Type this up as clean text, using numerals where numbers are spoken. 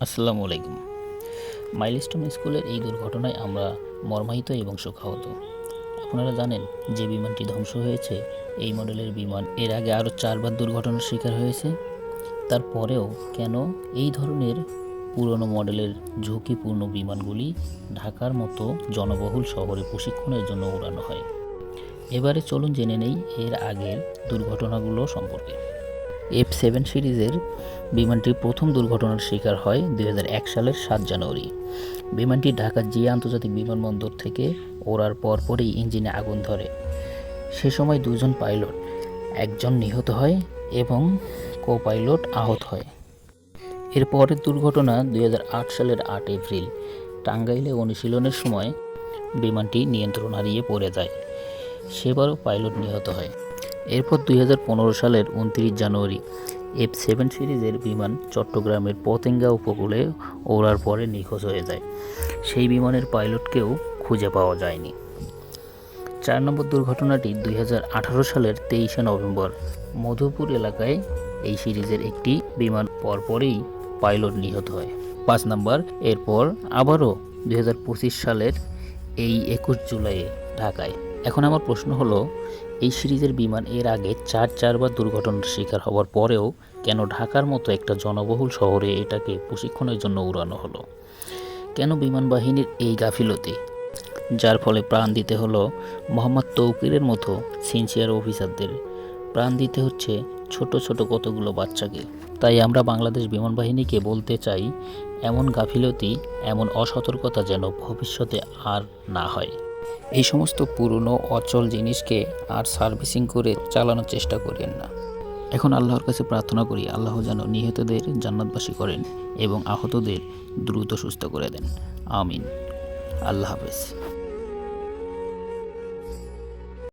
আসসালামু আলাইকুম। মাইলস্টোন স্কুলের এই দুর্ঘটনায় আমরা মর্মাহিত এবং শোকাহত। আপনারা জানেন যে বিমানটি ধ্বংস হয়েছে এই মডেলের বিমান এর আগে আরও 4বার দুর্ঘটনার শিকার হয়েছে। তারপরেও কেন এই ধরনের পুরনো মডেলের ঝুঁকিপূর্ণ বিমানগুলি ঢাকার মতো জনবহুল শহরে প্রশিক্ষণের জন্য উড়ানো হয়? এবারে চলুন জেনে নেই এর আগের দুর্ঘটনাগুলো সম্পর্কে। F7 সিরিজের বিমানটি প্রথম দুর্ঘটনার শিকার হয় 2001 সালের 7 জানুয়ারি। বিমানটি ঢাকা জিয়া আন্তর্জাতিক বিমানবন্দর থেকে ওড়ার পরপরই ইঞ্জিনে আগুন ধরে। সে সময় দুজন পাইলট, একজন নিহত হয় এবং কো পাইলট আহত হয়। এর পরের দুর্ঘটনা 2008 সালের 8 এপ্রিল টাঙ্গাইলে অনুশীলনের সময় বিমানটি নিয়ন্ত্রণ হারিয়ে পড়ে যায়। সেবারও পাইলট নিহত হয়। এরপর 2015 সালের 29 জানুয়ারি F7 সিরিজের বিমান চট্টগ্রামের পতেঙ্গা উপকূলে ওড়ার পরে নিখোঁজ হয়ে যায়। সেই বিমানের পাইলটকেও খুঁজে পাওয়া যায়নি। 4 নম্বর দুর্ঘটনাটি 2018 সালের 23 নভেম্বর মধুপুর এলাকায় এই সিরিজের একটি বিমান পরপরই পাইলট নিহত হয়। 5 নম্বর, এরপর আবারও 2025 সালের এই 21 জুলাইয়ে ঢাকায়। এখন আমার প্রশ্ন হলো, এই সিরিজের বিমান এর আগে চারবার দুর্ঘটনার শিকার হওয়ার পরেও কেন ঢাকার মতো একটা জনবহুল শহরে এটাকে প্রশিক্ষণের জন্য উড়ানো হলো? কেন বিমান বাহিনীর এই গাফিলতি, যার ফলে প্রাণ দিতে হলো মোহাম্মদ তৌকিরের মতো সিনসিয়ার অফিসারদের? প্রাণ দিতে হচ্ছে ছোট ছোট কতগুলো বাচ্চাকে। তাই আমরা বাংলাদেশ বিমান বাহিনীকে বলতে চাই, এমন গাফিলতি, এমন অসতর্কতা যেন ভবিষ্যতে আর না হয়। এই সমস্ত পুরনো অচল জিনিসকে আর সার্ভিসিং করে চালানোর চেষ্টা করেন না। এখন আল্লাহর কাছে প্রার্থনা করি, আল্লাহ যেন নিহতদের জান্নাতবাসী করেন এবং আহতদের দ্রুত সুস্থ করে দেন। আমিন। আল্লাহ হাফেজ।